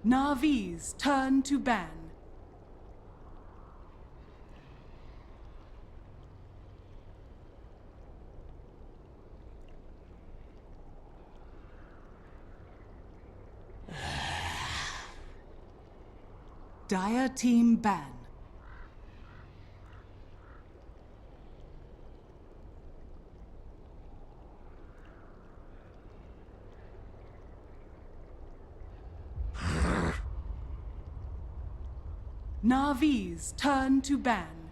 Navi's turn to ban. Dire team ban. Navi's turn to ban.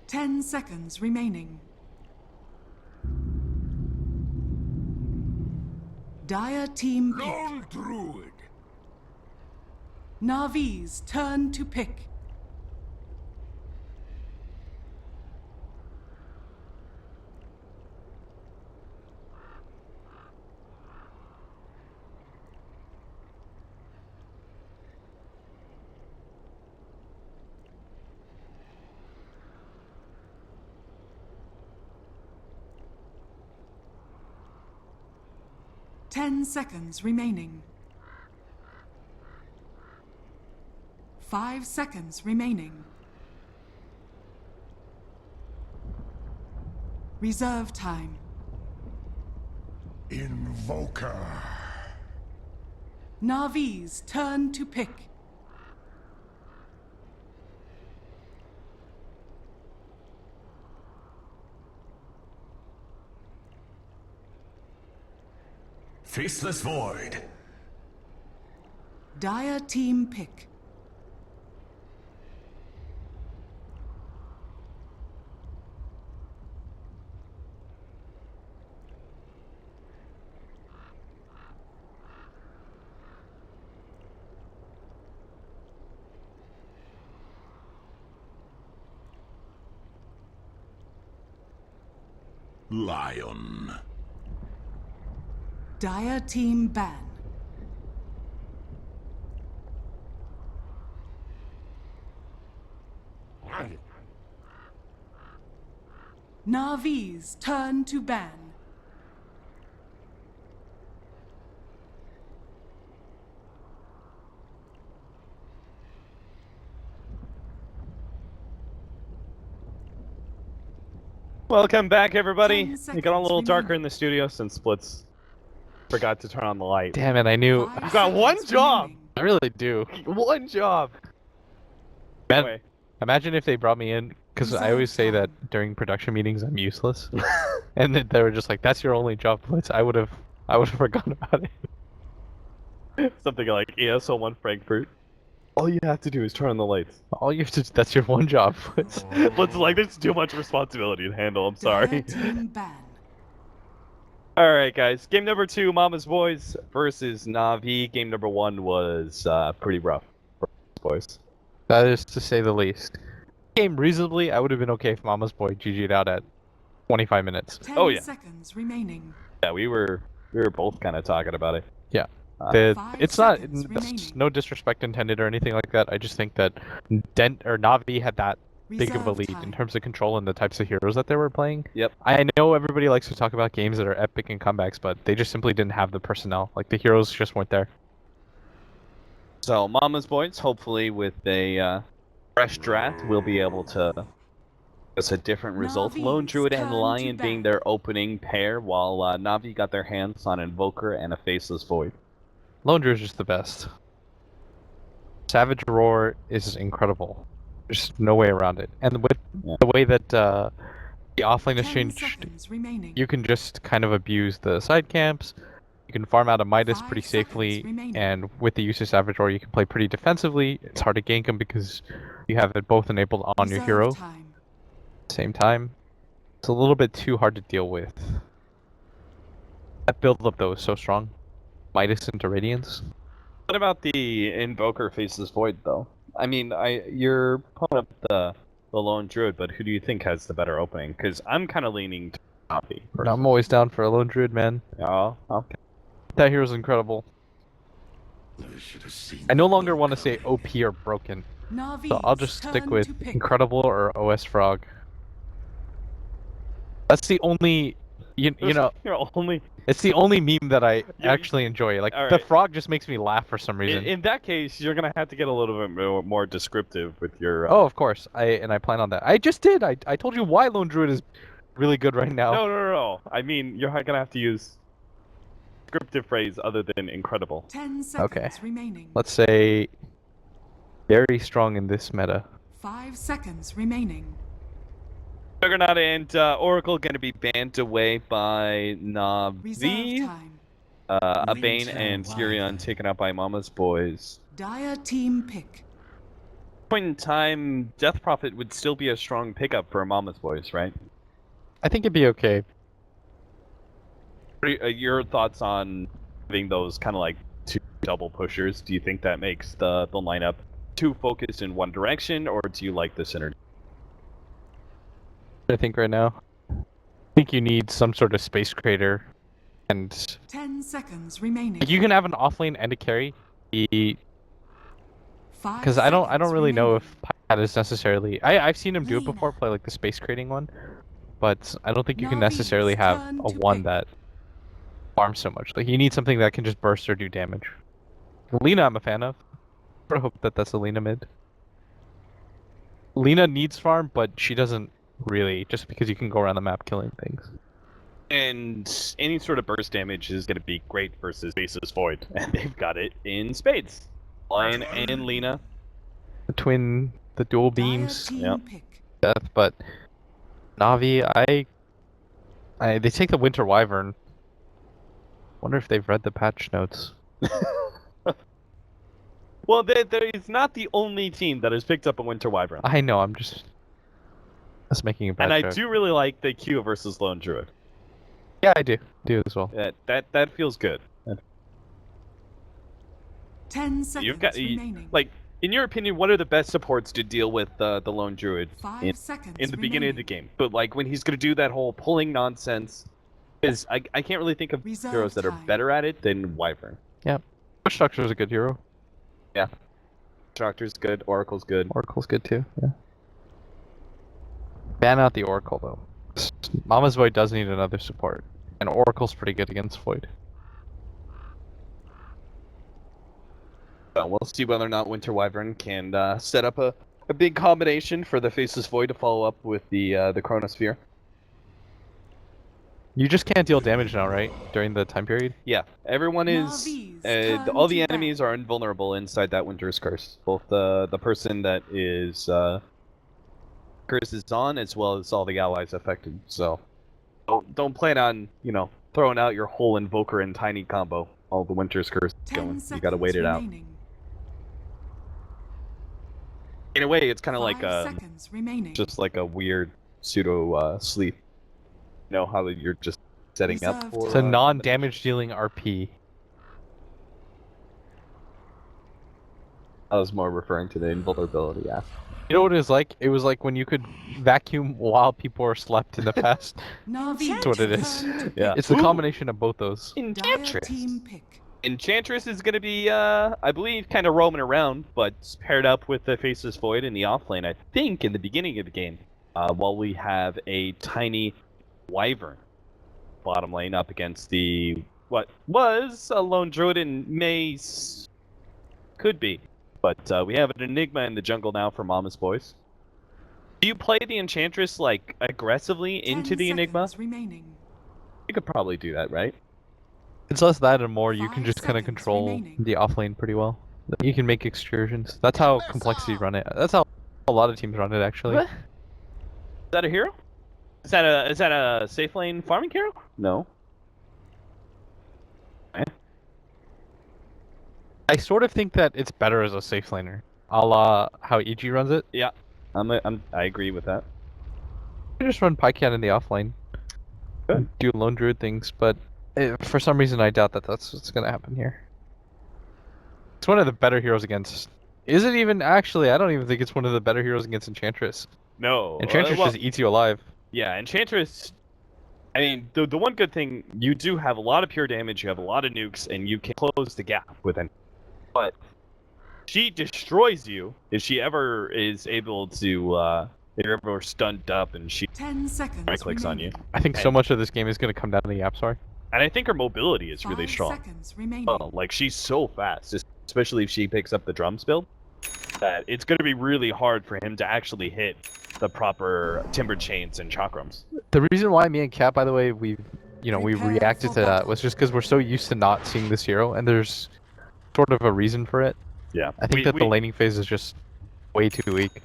Ten seconds remaining. Dire team pick. Lone Druid. Navi's turn to pick. Ten seconds remaining. 5 seconds remaining. Reserve time. Invoker. Navi's turn to pick. Faceless Void. Dire team pick. Lion. Dire team ban. Navi's turn to ban. Welcome back, everybody. 10 It got a seconds little darker remaining. in the studio since Splits forgot to turn on the light. Damn it, I knew. 5 You've got one seconds job! remaining. I really do. One job! Anyway, Imagine if they brought me in, because I always say that during production meetings I'm useless, and then they were just like, "That's your only job, Blitz." I would have forgotten about it. something like ESL1 Frankfurt. All you have to do is turn on the lights. All you have to, that's your one job, Blitz. Splits is like, there's too much responsibility to handle, I'm sorry. Dire team ban. Alright guys, game number 2, Mama's Boys versus Na'Vi. Game number 1 was pretty rough for boys. That is to say the least. Game reasonably, I would have been okay if Mama's Boy GG'd out at 25 minutes. 10 Oh, yeah. seconds remaining. Yeah, we were both kind of talking about it. Yeah. Five It's not, seconds that's remaining. no disrespect intended or anything like that. I just think that Na'Vi had that big of a Reserve lead in time. terms of control and the types of heroes that they were playing. Yep. I know everybody likes to talk about games that are epic and comebacks, but they just simply didn't have the personnel. Like, the heroes just weren't there. So, Mama's Boys, hopefully with a fresh draft, we'll be able to get a different result. Navi's Lone Druid and turn to Lion being bat. their opening pair, while Na'Vi got their hands on Invoker and a Faceless Void. Lone Druid is just the best. Savage Roar is incredible. There's no way around it. And with the way that the offlane has 10 changed, seconds remaining. you can just kind of abuse the side camps. You can farm out a Midas 5 pretty seconds safely, remaining. and with the use of Savage Roar, you can play pretty defensively. It's hard to gank them because you have it both enabled on your Reserve hero time. at the same time. It's a little bit too hard to deal with. That build up though is so strong. Midas into Radiance. What about the Invoker Faceless Void, though? I mean, you're pulling up the Lone Druid, but who do you think has the better opening? Because I'm kind of leaning to Na'Vi. I'm always down for a Lone Druid, man. Oh, okay. That hero's incredible. I should have seen. I no longer want to say OP or broken, Navi's so I'll just stick turn with to pick. incredible or OS frog. That's the only, you know, You're only it's the only meme that I You- actually enjoy. Like all the right. frog just makes me laugh for some reason. in that case. You're gonna have to get a little bit more descriptive with your. Oh, of course. I plan on that. I just did. I told you why Lone Druid is really good right now. No. I mean, you're gonna have to use descriptive phrase other than incredible. 10 seconds Okay. remaining. Let's say very strong in this meta. 5 seconds remaining. Juggernaut and Oracle gonna be banned away by Reserve Navi, time. Abane, Winter and Tyrion Wyvern. taken out by Mama's boys. Dire team pick. Point in time, Death Prophet would still be a strong pickup for Mama's boys, right? I think it'd be okay. What are your thoughts on having those kind of like two double pushers? Do you think that makes the lineup too focused in one direction, or do you like the synergy? I think right now. I think you need some sort of space creator, and 10 seconds remaining. like, you can have an offlane and a carry. Because 5 I don't seconds really know remaining. if Pat is necessarily. I've seen him do it before, Lena. play like the space creating one, but I don't think you can Navi's necessarily have turn a to one pick. that farms so much. Like you need something that can just burst or do damage. Lena, I'm a fan of. I hope that that's a Lena mid. Lena needs farm, but she doesn't really, just because you can go around the map killing things. And any sort of burst damage is going to be great versus Faceless Void, and they've got it in spades. Lion and Lena. The dual Dire beams, team Yep. pick. death, but Navi, they take the Winter Wyvern. Wonder if they've read the patch notes. Well, there is not the only team that has picked up a Winter Wyvern. I know, I'm just making a bad And I joke. do really like the Q versus Lone Druid. Yeah, I do as well. That feels good. 10 seconds You've got remaining. like, in your opinion, what are the best supports to deal with the Lone Druid 5 seconds in the beginning of the remaining. game? But like when he's gonna do that whole pulling nonsense, is I can't really think of Reserve heroes that are time. better at it than Wyvern. Witch Doctor is a good hero. Doctor's good, Oracle's good. Oracle's good too. Yeah. Ban out the Oracle though. Mama's Void does need another support, and Oracle's pretty good against Void. So we'll see whether or not Winter Wyvern can set up a big combination for the Faceless Void to follow up with the Chronosphere. You just can't deal damage now, right? During the time period. Yeah, everyone is. Navi's turn All the to enemies are invulnerable inside that Winter's Curse. Both the person that is curse is on, as well as all the allies affected. So don't plan on throwing out your whole Invoker and Tiny combo. All the Winter's Curse 10 going. seconds You gotta wait it out. remaining. In a way, it's kind of 5 like seconds remaining. just like a weird pseudo sleep. You know how you're just setting up Reserved for. It's a non-damage dealing RP. I was more referring to the invulnerability. Yeah. You know what it was like? It was like when you could vacuum while people were slept in the past. Navi's That's what it is. turn to Yeah. It's the Ooh. combination of both those. Dire Enchantress. team pick. Enchantress is going to be, I believe, kind of roaming around, but paired up with the Faceless Void in the offlane, I think, in the beginning of the game, while we have a tiny Wyvern bottom lane up against what was a Lone Druid in Mace. Could be. But we have an Enigma in the jungle now for Mama's Boys. Do you play the Enchantress, like, aggressively 10 into the Enigma? seconds remaining. You could probably do that, right? It's less that and more you 5 can just kind of seconds control remaining. the offlane pretty well. You can make excursions. That's how Complexity run it. That's how a lot of teams run it actually. What? Is that a hero? Is that a safe lane farming hero? No. I sort of think that it's better as a safe laner, a la how EG runs it. Yeah, I agree with that. You just run Pycan in the offlane, Good. do Lone Druid things, but for some reason I doubt that that's what's gonna happen here. It's one of the better heroes against. Is it even actually? I don't even think it's one of the better heroes against Enchantress. No. Enchantress just eats you alive. Yeah, Enchantress. I mean, the one good thing, you do have a lot of pure damage, you have a lot of nukes, and you can close the gap with but she destroys you if she ever is able to. If you're ever stunned up and she 10 seconds. right clicks on you. remaining. I think so much of this game is going to come down to the app store. And I think her mobility is really 5 strong. seconds remaining. Well, like she's so fast, especially if she picks up the drums build, that it's going to be really hard for him to actually hit the proper timber chains and chakrams. The reason why me and Kat, by the way, we Prepare reacted for to that battle. was just because we're so used to not seeing this hero, and there's sort of a reason for it. Yeah, I think that the laning phase is just way too weak.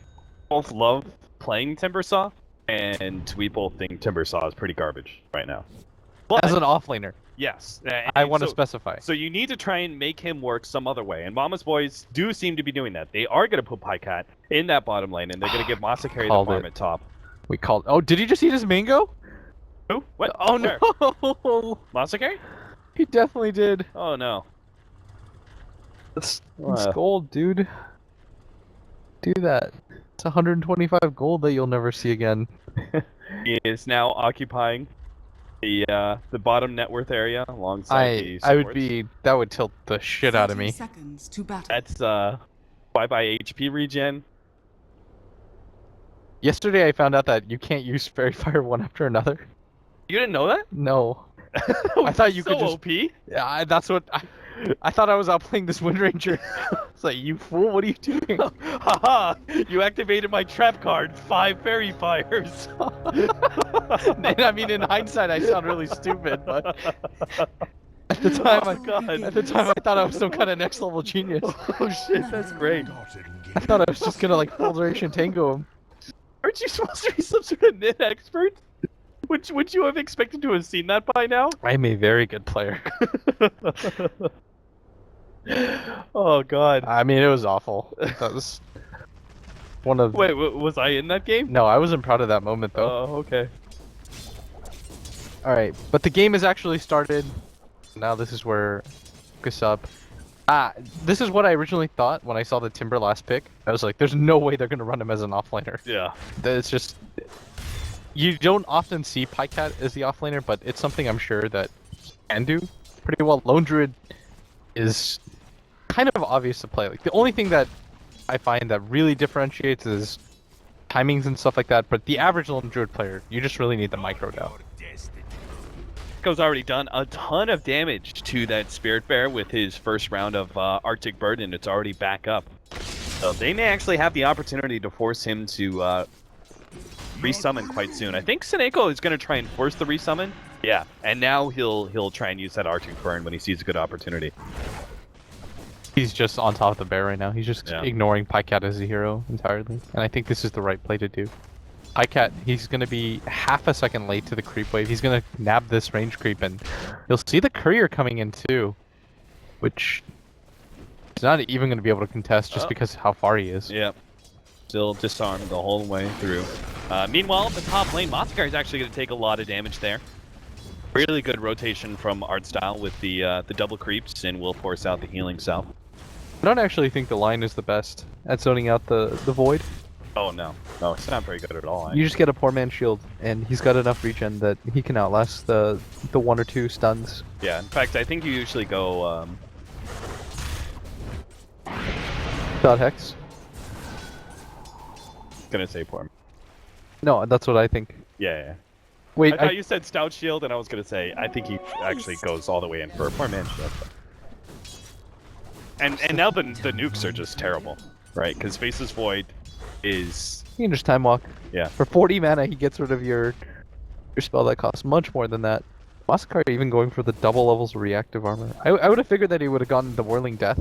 both love playing Timbersaw, and we both think Timbersaw is pretty garbage right now. But, As an offlaner, yes, I want to so- specify. So you need to try and make him work some other way, and Mama's boys do seem to be doing that. They are going to put Pycat in that bottom lane, and they're going to give Masakari the Called farm it. at top. We called. Oh, did he just eat his mango? Who? What? Oh Where? no! Masakari? He definitely did. Oh no. It's Uh. gold, dude. Do that. It's 125 gold that you'll never see again. He is now occupying the bottom net worth area alongside the I would supports. be. That would tilt the shit out of 30 me. seconds to battle. That's bye-bye HP regen. Yesterday I found out that you can't use Fairy Fire one after another. You didn't know that? No. I thought you could So just. OP. Yeah, that's what. I thought I was out playing this Wind Ranger. It's like, you fool, what are you doing? Haha! You activated my trap card. 5 fairy fires. And I mean, in hindsight, I sound really stupid, but at the time, Oh, God. at the time, I thought I was some kind of next level genius. Oh shit, that's great. I thought I was just gonna like full duration tango him. Aren't you supposed to be some sort of net expert? Would you have expected to have seen that by now? I'm a very good player. Oh god. I mean, it was awful. That was one of. Wait, was I in that game? No, I wasn't proud of that moment though. Oh, okay. All right, but the game has actually started. Now this is where focus up. This is what I originally thought when I saw the Timber last pick. I was like, "There's no way they're gonna run him as an offlaner." Yeah. It's just you don't often see Pycat as the offlaner, but it's something I'm sure that he can do pretty well. Lone Druid is kind of obvious to play. Like the only thing that I find that really differentiates is timings and stuff like that. But the average Lone Druid player, you just really need the micro down. Echo's already done a ton of damage to that Spirit Bear with his first round of Arctic Bird, and it's already back up. So they may actually have the opportunity to force him to resummon quite soon. I think Seneko is going to try and force the resummon. Yeah, and now he'll try and use that Arctic Burn when he sees a good opportunity. He's just on top of the bear right now. He's just ignoring Pycat as a hero entirely, and I think this is the right play to do. Pycat, he's going to be half a second late to the creep wave. He's going to nab this range creep, and you'll see the courier coming in too, which he's not even going to be able to contest just because of how far he is. Yep. Still disarmed the whole way through. Meanwhile, the top lane, Masakar is actually going to take a lot of damage there. Really good rotation from Artstyle with the double creeps, and will force out the healing south. I don't actually think the line is the best at zoning out the void. Oh no, no, it's not very good at all. You just get a poor man's shield, and he's got enough regen that he can outlast the 1 or 2 stuns. Yeah, in fact, I think you usually go. Dot Hex? Gonna say poor. No, that's what I think. Yeah. Wait, I thought you said stout shield, and I was gonna say I think he actually goes all the way in for a poor man shield. And now the nukes are just terrible, right? Because Faceless Void is you can just time walk. Yeah. For 40 mana, he gets rid of your spell that costs much more than that. Masakar even going for the double levels of reactive armor. I would have figured that he would have gotten the Whirling Death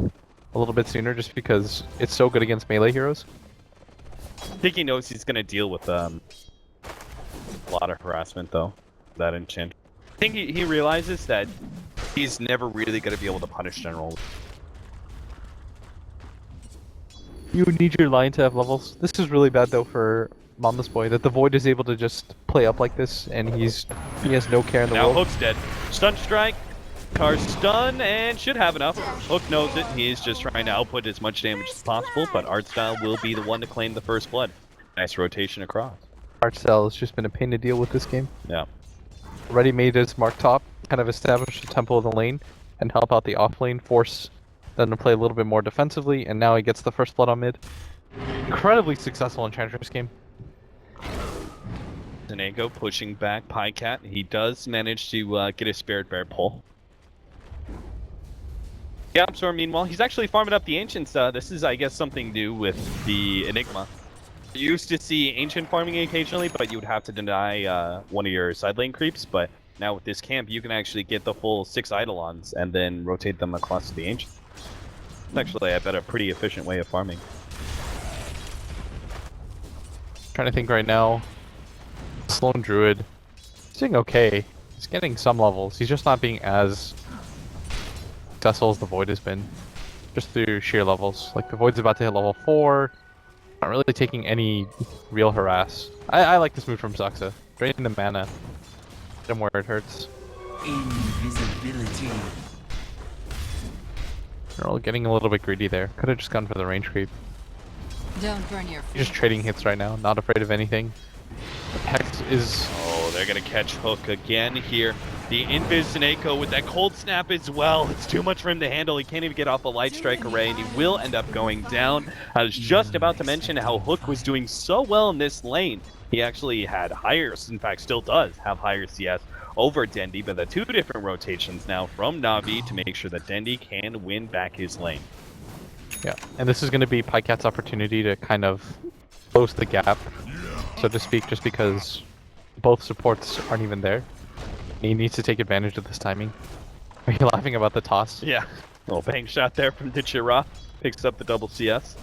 a little bit sooner, just because it's so good against melee heroes. I think he knows he's gonna deal with a lot of harassment though. That enchant. I think he realizes that he's never really gonna be able to punish General. You need your line to have levels. This is really bad though for Mama's Boy, that the Void is able to just play up like this, and he has no care in the Now world. Hook's dead. Stun strike. Car's stun and should have enough. Hook knows it. He's just trying to output as much damage as possible, but Artstyle will be the one to claim the first blood. Nice rotation across. Artstyle has just been a pain to deal with this game. Yeah. Already made his mark top, kind of establish the tempo of the lane, and help out the off lane, force then to play a little bit more defensively, and now he gets the first blood on mid. Incredibly successful Enchantress game. Zenego pushing back Pycat. He does manage to get a Spirit Bear pull. Yeah, Storm, meanwhile, he's actually farming up the Ancients. This is, I guess, something new with the Enigma. You used to see Ancient farming occasionally, but you would have to deny one of your side lane creeps. But now with this camp, you can actually get the full 6 Eidolons and then rotate them across to the Ancient. It's actually, I bet, a pretty efficient way of farming. Trying to think right now. Sloan Druid. He's doing okay. He's getting some levels. He's just not being as successful as the Void has been. Just through sheer levels. Like, the Void's about to hit level 4. Not really taking any real harass. I like this move from Saxa. Draining the mana. Hit him where it hurts. Invisibility. They're all getting a little bit greedy there. Could have just gone for the range creep. Don't burn your He's just trading hits right now. Not afraid of anything. The Hex is... Oh, they're gonna catch Hook again here. The Invis Zenego with that cold snap as well. It's too much for him to handle. He can't even get off a light strike array, and he will end up going down. I was just about to mention how Hook was doing so well in this lane. He actually had higher, in fact still does have higher CS over Dendi, but the 2 different rotations now from Na'Vi to make sure that Dendi can win back his lane. Yeah, and this is going to be Pycat's opportunity to kind of close the gap, so to speak, just because both supports aren't even there. He needs to take advantage of this timing. Are you laughing about the toss? Yeah. Little bang shot there from Dichira. Picks up the double CS.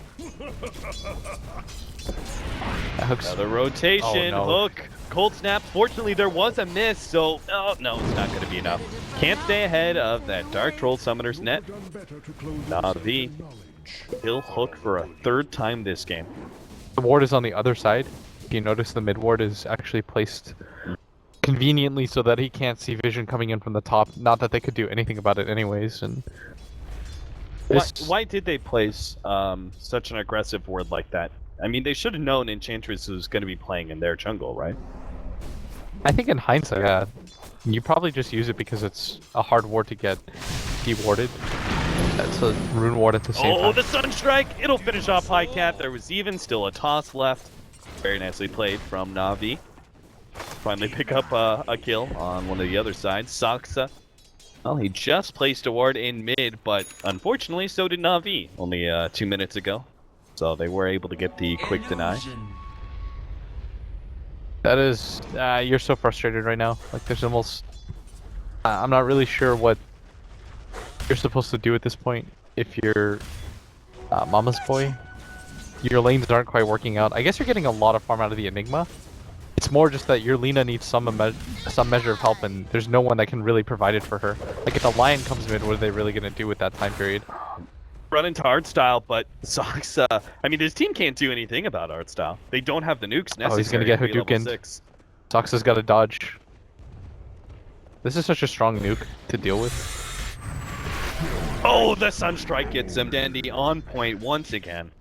Another rotation. Oh, no. Hook. Cold snap. Fortunately, there was a miss, so... Oh, no, it's not going to be enough. Can't stay ahead of that Dark Troll Summoner's net. Na'Vi still Hook for a 3rd time this game. The ward is on the other side. If you notice, the mid ward is actually placed conveniently so that he can't see vision coming in from the top. Not that they could do anything about it anyways. And why did they place such an aggressive ward like that? I mean, they should have known Enchantress was going to be playing in their jungle, right? I think in hindsight, yeah, you probably just use it because it's a hard ward to get de-warded. That's a rune ward at the same time. Oh, the Sunstrike! It'll finish off Pycat. There was even still a toss left. Very nicely played from Na'Vi. Finally pick up a kill on one of the other sides. Saxa. Well, he just placed a ward in mid, but unfortunately, so did Na'Vi only 2 minutes ago. So they were able to get the quick deny. That is, you're so frustrated right now. Like, there's almost, I'm not really sure what you're supposed to do at this point. If you're Mama's boy, your lanes aren't quite working out. I guess you're getting a lot of farm out of the Enigma. It's more just that your Lina needs some measure of help, and there's no one that can really provide it for her. Like, if a Lion comes mid, what are they really going to do with that time period? Run into art style, but Saxa, I mean, his team can't do anything about art style. They don't have the nukes necessary. Oh, he's gonna get to be level Hadoukened. 6. Saxa's got to dodge. This is such a strong nuke to deal with. Oh, the Sunstrike gets him. Dandy on point once again.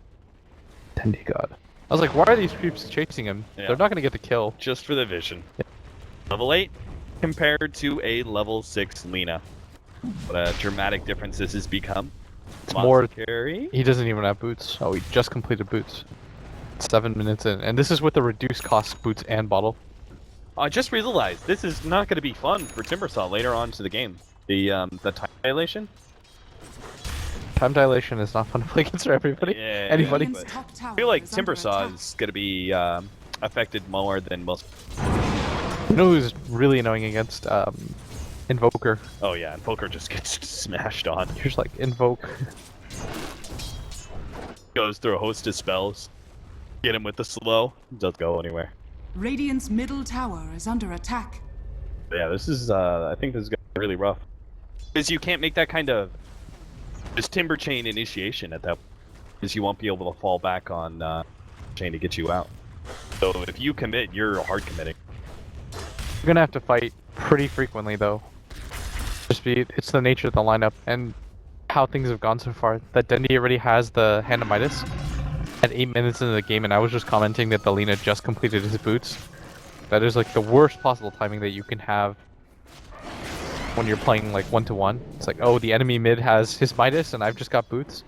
Dendi God. I was like, why are these creeps chasing him? Yeah. They're not gonna get the kill. Just for the vision. Yeah. Level 8 compared to a level 6 Lina. What a dramatic difference this has become. It's more. Carry. He doesn't even have boots. Oh, he just completed boots. 7 minutes in, and this is with the reduced cost boots and bottle. I just realized this is not going to be fun for Timbersaw later on to the game. The time dilation. Time dilation is not fun to play against everybody. Yeah, Anybody. but I feel like Timbersaw is going to be affected more than most. You know who's really annoying against Invoker? Oh yeah, and Poker just gets smashed on. You're just like, Invoke. Goes through a host of spells. Get him with the slow. Doesn't go anywhere. Radiant's middle tower is under attack. But yeah, this is, I think this is going to be really rough. Because you can't make that kind of this Timber Chain initiation at that point. Because you won't be able to fall back on Chain to get you out. So if you commit, you're hard committing. You're gonna have to fight pretty frequently though. It's the nature of the lineup and how things have gone so far. That Dendi already has the Hand of Midas at 8 minutes into the game, and I was just commenting that the Lina just completed his boots. That is like the worst possible timing that you can have when you're playing like 1-to-1. It's like, oh, the enemy mid has his Midas and I've just got boots.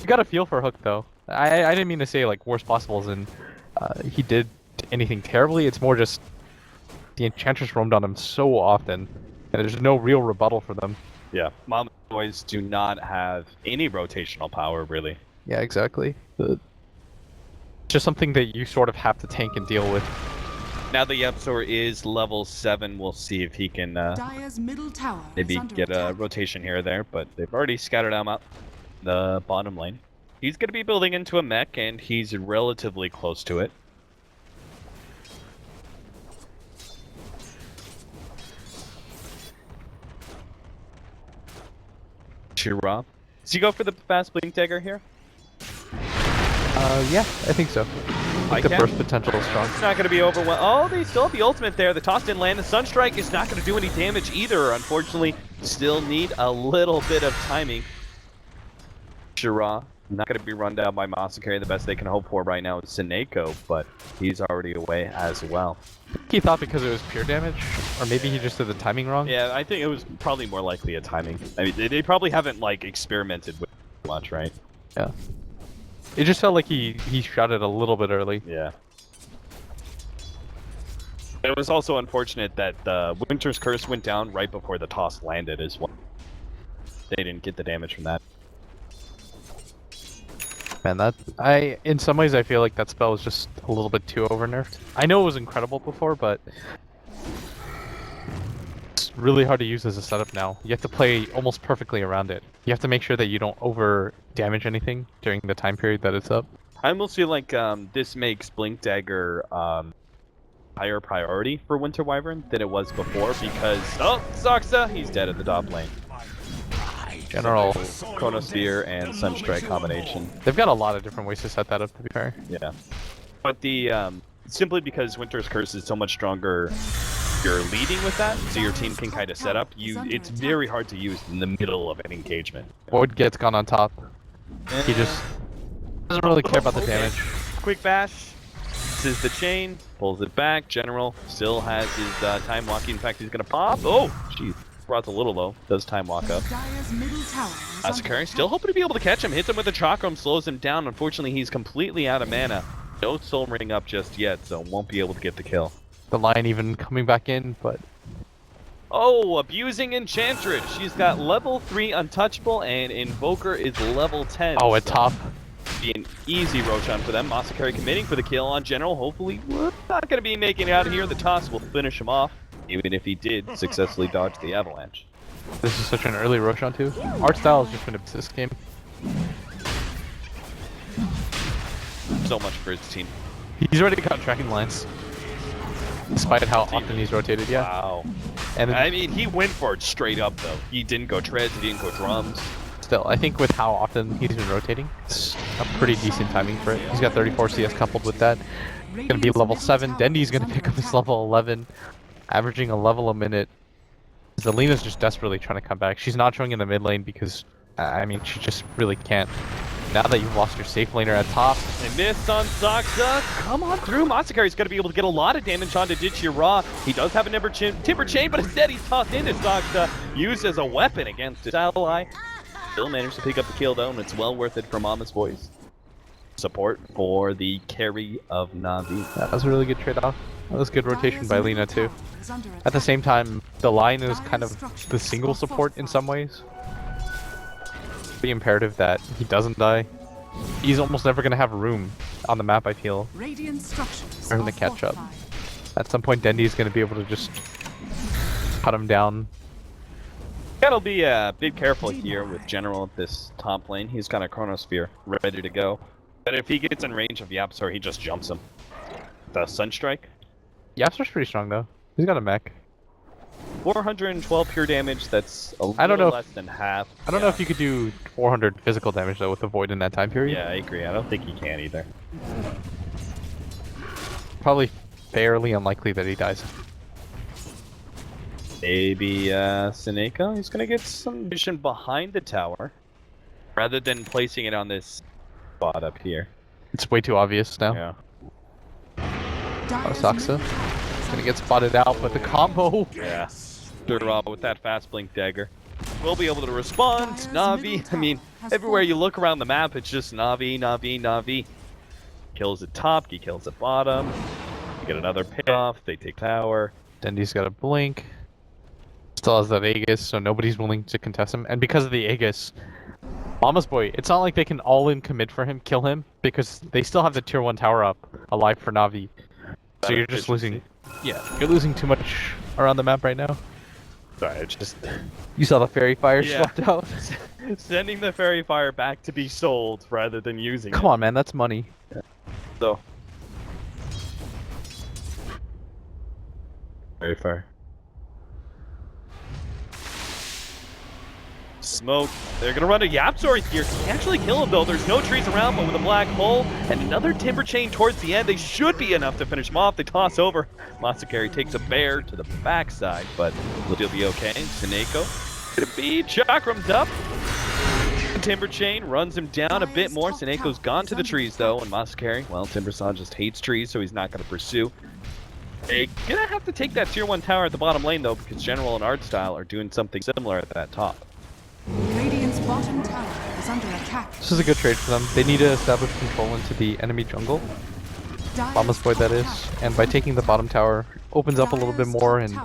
You got a feel for Hook though. I didn't mean to say like worst possible as in he did anything terribly. It's more just the Enchantress roamed on him so often, and there's no real rebuttal for them. Yeah, Mama's Boys do not have any rotational power, really. Yeah, exactly. It's just something that you sort of have to tank and deal with. Now the Yepsor is level 7, we'll see if he can Dire's middle tower maybe is under get a attack. rotation here or there, but they've already scattered him out the bottom lane. He's going to be building into a mech, and he's relatively close to it. Shira. Does he go for the fast Blink Dagger here? Yeah, I think so. I think the can. burst potential is strong. It's not going to be overwhelmed. Oh, they still have the ultimate there. The toss didn't land. The Sunstrike is not going to do any damage either, unfortunately. Still need a little bit of timing. Shira, not going to be run down by Masakari. The best they can hope for right now is Seneko, but he's already away as well. He thought because it was pure damage, or maybe he just did the timing wrong. Yeah, I think it was probably more likely a timing. I mean, they probably haven't, like, experimented with it much, right? Yeah. It just felt like he shot it a little bit early. Yeah. It was also unfortunate that the Winter's Curse went down right before the toss landed as well. They didn't get the damage from that. Man, in some ways I feel like that spell was just a little bit too over-nerfed. I know it was incredible before, but it's really hard to use as a setup now. You have to play almost perfectly around it. You have to make sure that you don't over-damage anything during the time period that it's up. I almost feel like this makes Blink Dagger higher priority for Winter Wyvern than it was before because... Oh, Soxa! He's dead at the top lane. General Chronosphere and Sunstrike combination. They've got a lot of different ways to set that up, to be fair. Yeah. But the simply because Winter's Curse is so much stronger, you're leading with that, so your team can kind of set up. It's very hard to use in the middle of an engagement. Void gets gone on top. He just doesn't really care about the damage. Quick bash. This is the chain. Pulls it back. General still has his time walking. In fact, he's gonna pop. Oh, jeez. Brought a little low. Does time walk up. Dire's middle tower is under Asakari attack. still hoping to be able to catch him. Hits him with a chakram, slows him down. Unfortunately, he's completely out of mana. No soul ring up just yet, so won't be able to get the kill. The line even coming back in, but Oh, abusing Enchantress. She's got level 3 untouchable, and Invoker is level 10. oh, at so top. be an easy Roshan for them. Masakari committing for the kill on General. Hopefully, we're not going to be making it out of here. The toss will finish him off, even if he did successfully dodge the avalanche. This is such an early Roshan too. Art style has just been a this game. So much for his team. He's already got tracking lines. Despite how often he's rotated, yeah. Wow. And I mean, he went for it straight up, though. He didn't go treads, he didn't go drums. still, I think with how often he's been rotating, it's a pretty decent timing for it. He's got 34 CS coupled with that. Gonna be level 7. Dendy's gonna pick up his level 11, averaging a level a minute. Zelina's just desperately trying to come back. She's not showing in the mid lane because, I mean, she just really can't. Now that you've lost your safe laner at top. And missed on Soxa. Come on through. Masakari's going to be able to get a lot of damage onto Ditchira. He does have a Timber Chain, but instead he's tossed into Soxa, used as a weapon against his ally. Still managed to pick up the kill though, and it's well worth it for Mama's Voice. Support for the carry of Na'Vi. That was a really good trade-off. That was good rotation by Lina too. At the same time, the line is kind of the single support in some ways. Be imperative that he doesn't die. He's almost never going to have room on the map, I feel, for him to catch up. At some point, Dendy's going to be able to just cut him down. Gotta be a bit careful here with General at this top lane. He's got a Chronosphere ready to go. But if he gets in range of Yapsor, he just jumps him. The Sunstrike. Yapsor's pretty strong though. He's got a mech. 412 pure damage, that's a I don't little know less than half. I don't know if you could do 400 physical damage though with the Void in that time period. Yeah, I agree. I don't think he can either. Probably fairly unlikely that he dies. Maybe Seneko? He's gonna get some vision behind the tower, rather than placing it on this spot up here. It's way too obvious now. Yeah. Saksa gonna get spotted out, but the combo. Yeah. with that fast blink dagger. We'll be able to respond. Na'Vi, I mean, everywhere you look around the map, it's just Na'Vi, Na'Vi, Na'Vi. Kills at top, he kills at bottom. You get another payoff, they take tower. Dendy's got a blink. Still has that Aegis, so nobody's willing to contest him. And because of the Aegis, Mama's Boy, it's not like they can all-in commit for him, kill him, because they still have the tier 1 tower up, alive for Na'Vi. So you're just losing... Yeah, you're losing too much around the map right now. Sorry, it's just... You saw the Fairy Fire swapped out? Sending the Fairy Fire back to be sold rather than using Come on, man, that's money. So... Fairy Fire. Smoke. They're gonna run a Yapzor here. Can actually kill him though. There's no trees around, but with a black hole and another timber chain towards the end, they should be enough to finish him off. They toss over. Masakari takes a bear to the backside, but he'll be okay. Seneko gonna be chakrammed up. Timber chain runs him down a bit more. Seneko's gone to the trees though, and Masakari, well, Timbersaw just hates trees, so he's not gonna pursue. They're gonna have to take that tier 1 tower at the bottom lane though, because General and Artstyle are doing something similar at that top. Radiant's bottom tower is under attack. This is a good trade for them. They need to establish control into the enemy jungle. Mama's Boy, that is. And by taking the bottom tower, opens up a little bit more, and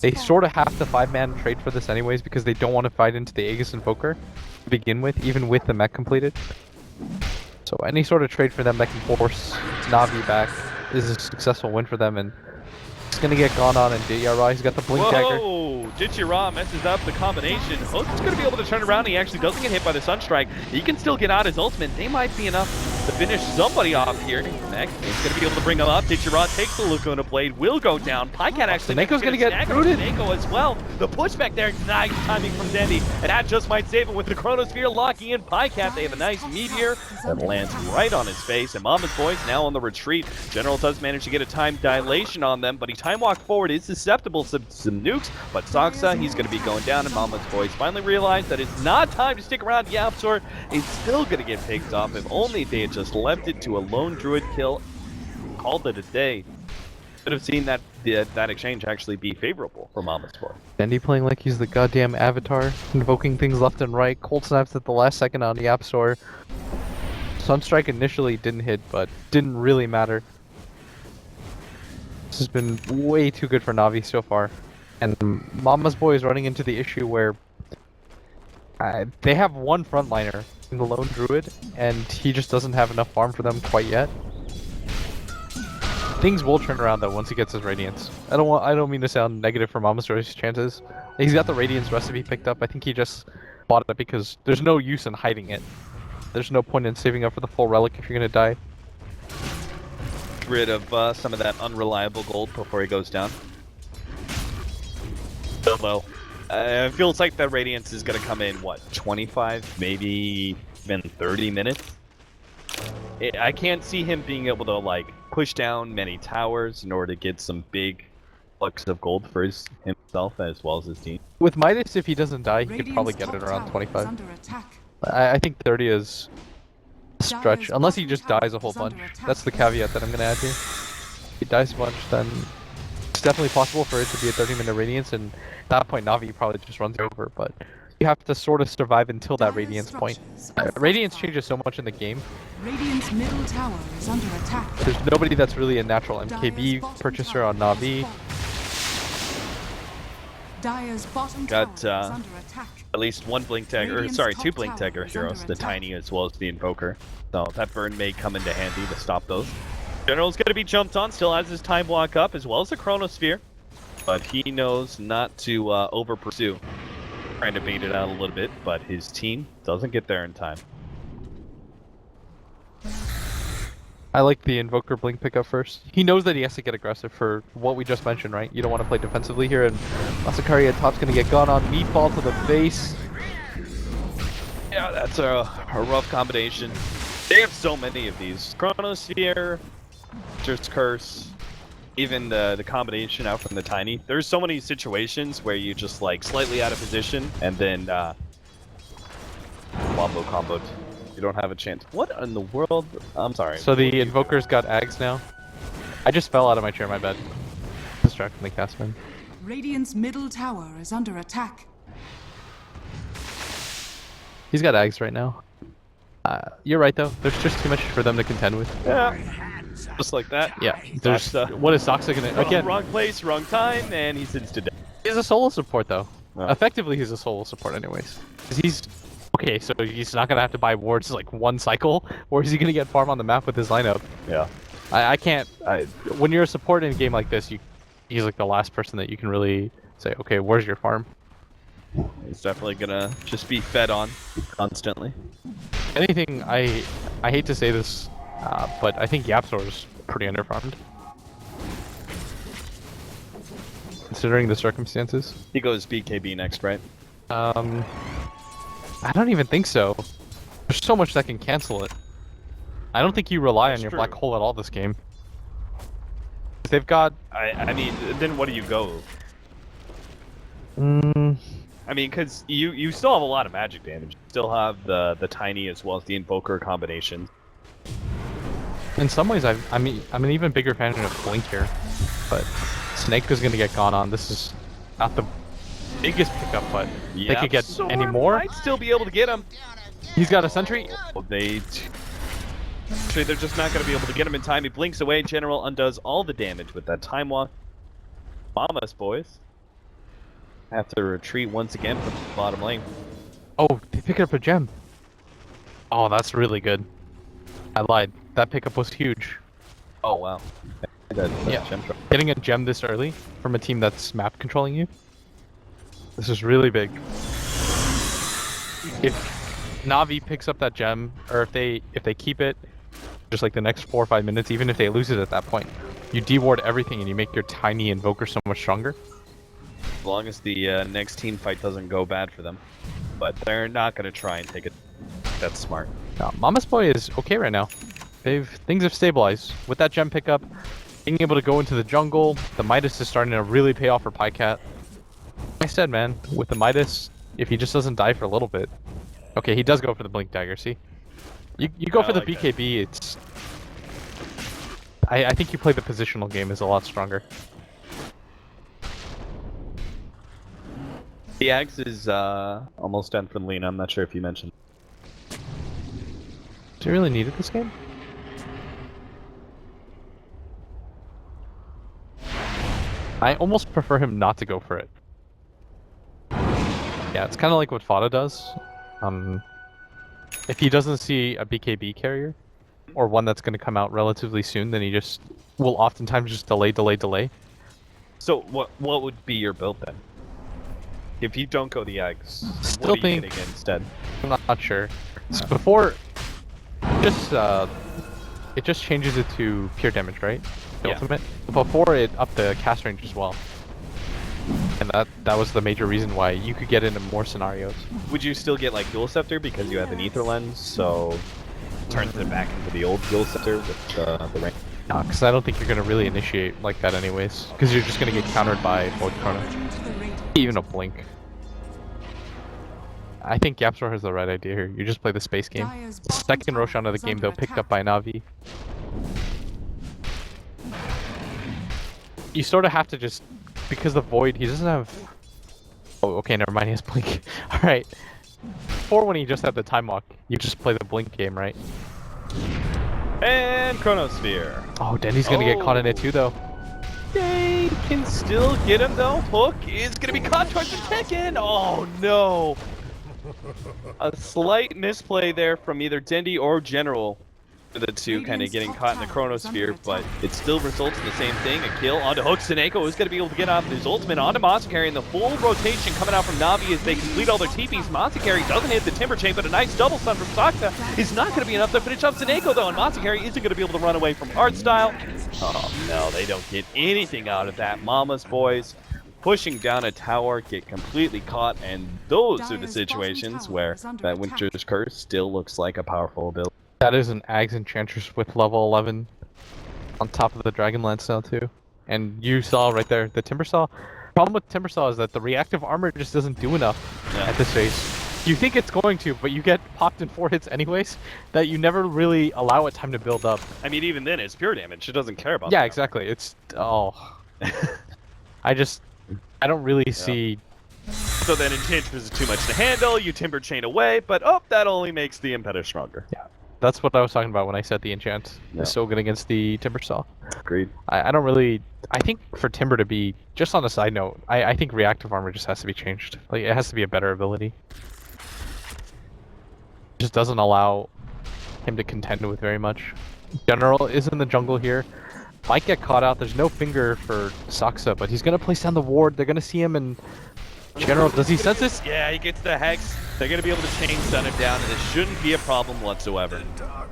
they sort of have to 5-man trade for this anyways because they don't want to fight into the Aegis Invoker to begin with, even with the mech completed. So any sort of trade for them that can force Na'Vi back is a successful win for them, and it's gonna get gone on, and Diara, he's got the blink dagger. Whoa! Dichira messes up the combination. Hook's gonna be able to turn around. He actually doesn't get hit by the Sunstrike. He can still get out his ultimate. They might be enough to finish somebody off here. Next, he's gonna be able to bring him up. Dichira takes the Lacuna Blade, will go down. Pycat actually Seneko's gonna get rooted. Seneko as well. The pushback there, nice timing from Dendy, and that just might save him with the Chronosphere locking in Pycat. They have a nice meteor that lands right on his face, and Mama's Boy's now on the retreat. General does manage to get a time dilation on them, but he time walk forward is susceptible to some nukes, but Saksa, he's going to be going down, and Mama's Boys finally realized that it's not time to stick around. Yapzor is still going to get picked off. If only they had just left it to a lone druid kill, called it a day. Could have seen that exchange actually be favorable for Mama's Boy. Dendy playing like he's the goddamn Avatar, invoking things left and right. Cold snaps at the last second on Yapzor. Sunstrike initially didn't hit, but didn't really matter. This has been way too good for Na'Vi so far. And Mama's Boy is running into the issue where they have one frontliner in the lone druid, and he just doesn't have enough farm for them quite yet. Things will turn around though once he gets his Radiance. I don't mean to sound negative for Mama's Boy's chances. He's got the Radiance recipe picked up. I think he just bought it because there's no use in hiding it. There's no point in saving up for the full relic if you're gonna die. Rid of some of that unreliable gold before he goes down. Although, it feels like that Radiance is going to come in, what, 25, maybe even 30 minutes? I can't see him being able to, like, push down many towers in order to get some big flux of gold for himself as well as his team. With Midas, if he doesn't die, he could probably get it around 25. I think 30 is a stretch, unless he just dies a whole bunch. That's the caveat that I'm going to add here. If he dies a bunch, then it's definitely possible for it to be a 30-minute Radiance, and at that point Na'Vi probably just runs over, but you have to sort of survive until that Radiance point. Radiance changes so much in the game. Radiant's middle tower is under attack. There's nobody that's really a natural MKB purchaser on Na'Vi. Dire's bottom Got tower is under attack. at least one Blink Dagger, or sorry, two Blink Dagger heroes, the Tiny as well as the Invoker. So that burn may come into handy to stop those. General's going to be jumped on, still has his time block up as well as the Chronosphere, but he knows not to over pursue. Trying to bait it out a little bit, but his team doesn't get there in time. I like the Invoker Blink pickup first. He knows that he has to get aggressive for what we just mentioned, right? You don't want to play defensively here, and Masakari at top's going to get gone on. Meatball to the face. Yeah, that's a rough combination. They have so many of these. Chronosphere, just Curse, even the combination out from the Tiny. There's so many situations where you just like slightly out of position and then wombo comboed. You don't have a chance. What in the world? I'm sorry. So the Invoker's got Ags now. I just fell out of my chair, my bad. Distracting the castman. Radiant's middle tower is under attack. He's got Ags right now. You're right though. There's just too much for them to contend with. Yeah. Just like that. Yeah. There's what is Doxa gonna again? Wrong place, wrong time, and he's insta dead. He's a solo support though. Oh. Effectively, he's a solo support anyways. 'Cause he's okay. So he's not gonna have to buy wards like one cycle, or is he gonna get farm on the map with his lineup? Yeah. I can't. When you're a support in a game like this, he's like the last person that you can really say, okay, where's your farm? He's definitely gonna just be fed on constantly. Anything, I hate to say this, but I think Yapzor is pretty underfarmed. Considering the circumstances. He goes BKB next, right? I don't even think so. There's so much that can cancel it. I don't think you rely on your black hole at all this game. They've got... I mean, then what do you go? I mean, because you still have a lot of magic damage. You still have the tiny as well as the invoker combination. In some ways, I'm an even bigger fan of Blink here, but Snake is gonna get gone on. This is not the biggest pickup, but they could get any more. Might still be able to get him. He's got a sentry. Well, they're just not going to be able to get him in time. He blinks away. General undoes all the damage with that time walk. Mamas, boys, have to retreat once again from the bottom lane. Oh, they picked up a gem. Oh, that's really good. I lied. That pickup was huge. Oh wow. Yeah, getting a gem this early from a team that's map controlling you. This is really big. If Na'Vi picks up that gem, or if they keep it, just like the next 4 or 5 minutes, even if they lose it at that point, you deward everything and you make your tiny invoker so much stronger. As long as the next team fight doesn't go bad for them, but they're not going to try and take it. That's smart. Mama's Boy is okay right now. Things have stabilized with that gem pickup. Being able to go into the jungle, the Midas is starting to really pay off for Pycat. Like I said, man, with the Midas, if he just doesn't die for a little bit. Okay, he does go for the Blink Dagger, see? You go for the like BKB, it's... I think you play the positional game is a lot stronger. The Axe is almost done for Lena. I'm not sure if you mentioned. Do you really need it this game? I almost prefer him not to go for it. Yeah, it's kind of like what Fada does. If he doesn't see a BKB carrier, or one that's going to come out relatively soon, then he just will oftentimes just delay. So what would be your build then? If you don't go the Axe, Still what are you think getting instead? I'm not sure. So before, it just changes it to pure damage, right? The ultimate. Before it upped the cast range as well, and that was the major reason why you could get into more scenarios. Would you still get like Dual Scepter because you have an Ether Lens, so turns it back into the old Dual Scepter with the range? No, because I don't think you're gonna really initiate like that anyways, because you're just gonna get countered by both Chrono, even a Blink. I think Yapzor has the right idea here. You just play the space game. Second Roshan of the game though, picked up by Na'Vi. You sort of have to just, because the Void, he doesn't have... Oh, okay, never mind, he has Blink. Alright. Before when he just had the Time Walk, you just play the Blink game, right? And Chronosphere. Oh, Denny's gonna get caught in it too, though. They can still get him though. Hook is gonna be caught towards the Tekken. Oh no! A slight misplay there from either Dendi or General. The two kind of getting caught in the Chronosphere, but it still results in the same thing. A kill onto Hook. Seneko is going to be able to get off his ultimate onto Masakari, and the full rotation coming out from Na'Vi as they complete all their TPs. Masakari doesn't hit the Timber Chain, but a nice double stun from Sakta is not going to be enough to finish off Seneko though, and Masakari isn't going to be able to run away from Artstyle. Oh no, they don't get anything out of that. Mama's boys pushing down a tower, get completely caught, and those are the situations where that Winter's Curse still looks like a powerful ability. That is an Ags Enchantress with level 11 on top of the Dragon Lance now too. And you saw right there, the Timbersaw. Problem with Timbersaw is that the reactive armor just doesn't do enough at this phase. You think it's going to, but you get popped in 4 hits anyways, that you never really allow it time to build up. I mean, even then, it's pure damage. It doesn't care about Yeah, that. exactly. It's... oh. I just... I don't really see. So then Enchantress is too much to handle, you Timber Chain away, but that only makes the Impetus stronger. Yeah, that's what I was talking about when I said the enchant Yeah. is so good against the Timber Saw. Agreed. I don't really. I think for Timber to be, just on a side note, I think reactive armor just has to be changed. Like, it has to be a better ability. It just doesn't allow him to contend with very much. General is in the jungle here. Might get caught out. There's no finger for Saksa, but he's gonna place down the ward. They're gonna see him, and General, does he sense this? Yeah, he gets the Hex. They're going to be able to chain stun him down, and it shouldn't be a problem whatsoever.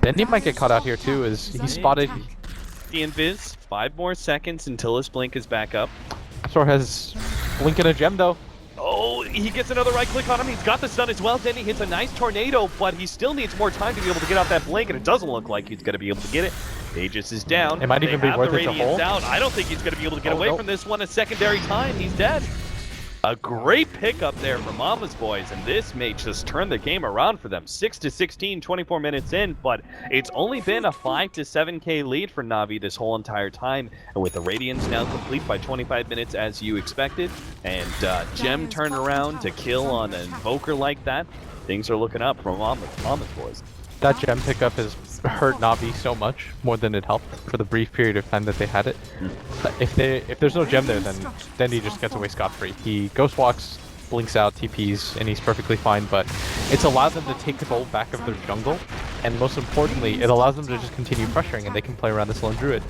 Then he might get caught out here too, as he spotted. The Invis, 5 more seconds until his blink is back up. Thor has blink and a gem though. Oh, he gets another right click on him. He's got the stun as well. Then he hits a nice tornado, but he still needs more time to be able to get out that blink, and it doesn't look like he's going to be able to get it. Aegis is down. It might even be worth it to hold. Out. I don't think he's going to be able to get away from this one a secondary time. He's dead. A great pickup there for Mama's Boys, and this may just turn the game around for them. 6-16, 24 minutes in, but it's only been a 5 to 7k lead for Na'Vi this whole entire time, and with the Radiance now complete by 25 minutes as you expected, and Gem turn around to kill on an Invoker like that, things are looking up for Mama's Boys. That gem pickup has hurt Na'Vi so much, more than it helped for the brief period of time that they had it. But if there's no gem there, then he just gets away scot-free. He ghost walks, blinks out, TPs, and he's perfectly fine, but it's allowed them to take control back of their jungle, and most importantly, it allows them to just continue pressuring, and they can play around this lone druid.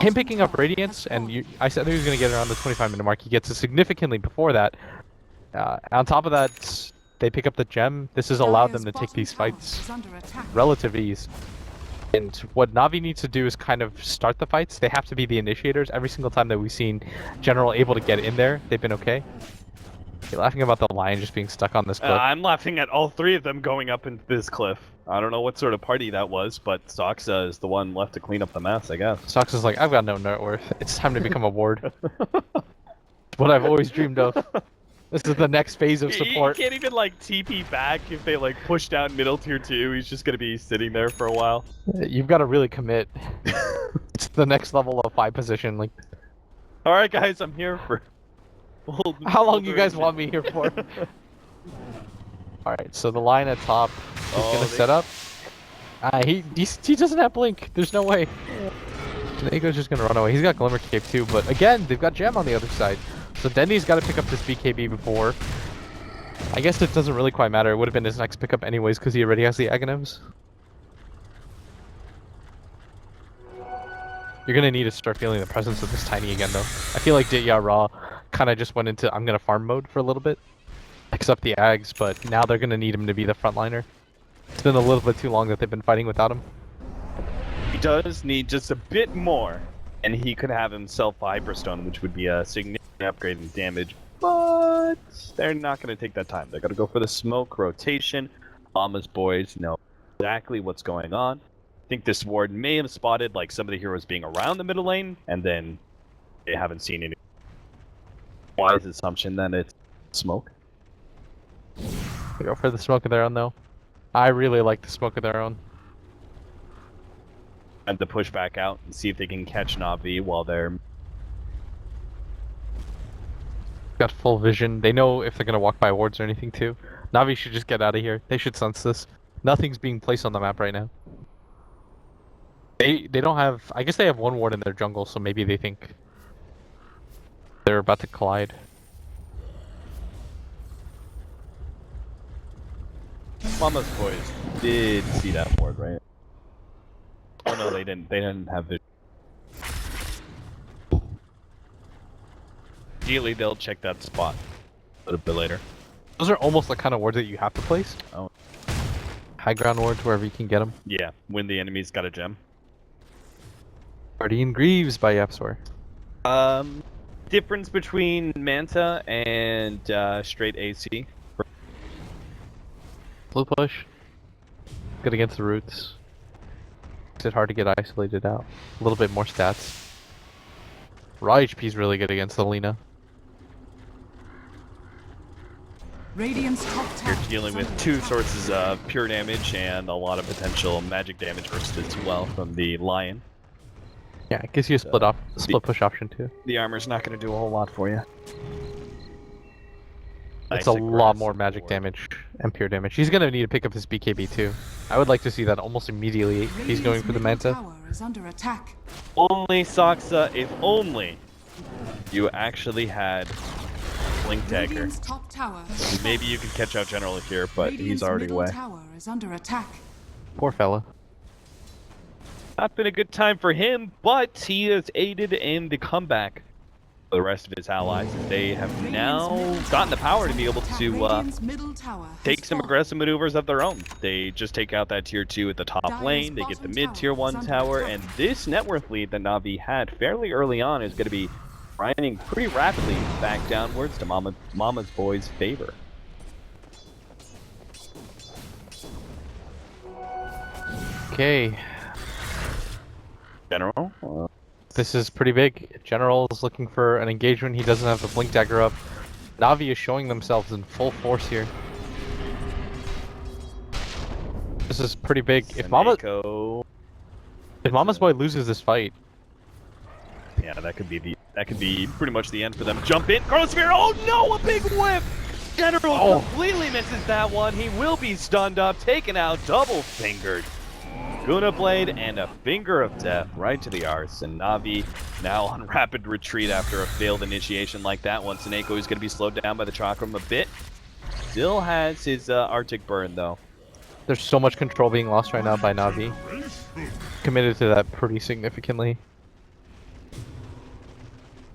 Him picking up Radiance, and I said he was going to get around the 25-minute mark, he gets it significantly before that. On top of that, they pick up the gem. This has allowed them to take these fights relative ease. And what Na'Vi needs to do is kind of start the fights. They have to be the initiators. Every single time that we've seen General able to get in there, they've been okay. You're laughing about the lion just being stuck on this cliff. I'm laughing at all 3 of them going up into this cliff. I don't know what sort of party that was, but Saksa is the one left to clean up the mess, I guess. Saksa's like, I've got no net worth. It's time to become a ward. What I've always dreamed of. This is the next phase of support. He can't even like TP back if they like push down middle tier 2. He's just gonna be sitting there for a while. You've got to really commit. It's the next level of 5 position. Like, all right, guys, I'm here for. How long you guys want me here for? All right, so the line at top is gonna set up. He doesn't have blink. There's no way. Ego's just gonna run away. He's got Glimmer Cape too, but again, they've got Gem on the other side. So Dendy's got to pick up this BKB before. I guess it doesn't really quite matter. It would have been his next pickup anyways because he already has the Aghanims. You're going to need to start feeling the presence of this Tiny again though. I feel like Ditya Ra kind of just went into I'm going to farm mode for a little bit. Picks up the Ags, but now they're going to need him to be the frontliner. It's been a little bit too long that they've been fighting without him. He does need just a bit more, and he could have himself Hyperstone, which would be a significant upgrade in damage, but they're not going to take that time. They're going to go for the smoke rotation. Mama's Boys know exactly what's going on. I think this ward may have spotted like some of the heroes being around the middle lane, and then they haven't seen any. Wise assumption then it's smoke. They go for the smoke of their own though. I really like the smoke of their own. And to push back out and see if they can catch Na'Vi while they're got full vision. They know if they're gonna walk by wards or anything too. Na'Vi should just get out of here. They should sense this. Nothing's being placed on the map right now. They don't have. I guess they have 1 ward in their jungle, so maybe they think they're about to collide. Mama's Boys did see that ward, right? Oh no, they didn't. They didn't have vision. Ideally, they'll check that spot a little bit later. Those are almost the kind of wards that you have to place. Oh. High ground wards wherever you can get them. Yeah, when the enemy's got a gem. Guardian Greaves by Yapsor. Difference between Manta and straight AC. Blue push. Good against the roots. Makes it hard to get isolated out. A little bit more stats. Raw HP is really good against the Lina. Radiant's top You're tower dealing is with under 2 attack. sources of pure damage and a lot of potential magic damage burst as well from the Lion. Yeah, it gives you a split push option too. The armor's not going to do a whole lot for you. It's a lot more magic damage and pure damage. He's gonna need to pick up his BKB too. I would like to see that almost immediately if he's going for the Manta. Tower is under attack. Only Saksa, if only you actually had Blink Dagger. Radiant's top tower. Maybe you can catch out General here, but he's already middle away. tower is under attack. Poor fella. Not been a good time for him, but he has aided in the comeback for the rest of his allies. They have now gotten the power to be able to Radiant's middle tower has take some fallen. aggressive maneuvers of their own. They just take out that tier 2 at the top Dire's lane, they get the bottom mid-tier tower is 1 under tower, attack. and this net worth lead that Na'Vi had fairly early on is going to be grinding pretty rapidly back downwards to Mama's boy's favor. Okay, General? this is pretty big. General is looking for an engagement. He doesn't have the Blink Dagger up. Na'Vi is showing themselves in full force here. This is pretty big. If Mama's boy loses this fight, Yeah, that could be pretty much the end for them. Jump in, Chronosphere. Oh no, a big whip! General completely misses that one. He will be stunned up, taken out, double fingered. Guna Blade and a Finger of Death right to the arse. And Na'Vi now on rapid retreat after a failed initiation like that one. Seneko is going to be slowed down by the Chakram a bit. Still has his Arctic Burn though. there's so much control being lost right now by Na'Vi. Committed to that pretty significantly.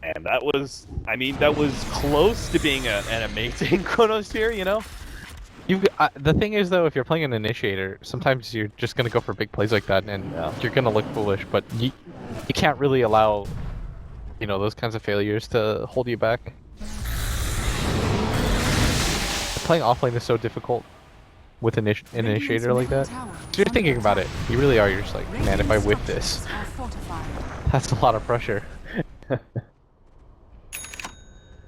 And that was, I mean, that was close to being an amazing Chronosphere, you know? The thing is though, if you're playing an initiator, sometimes you're just gonna go for big plays like that, and you're gonna look foolish. But you can't really allow, you know, those kinds of failures to hold you back. Playing offlane is so difficult with an initiator like that. So you're thinking about it. You really are. You're just like, man, if I whip this, Are fortified. that's a lot of pressure.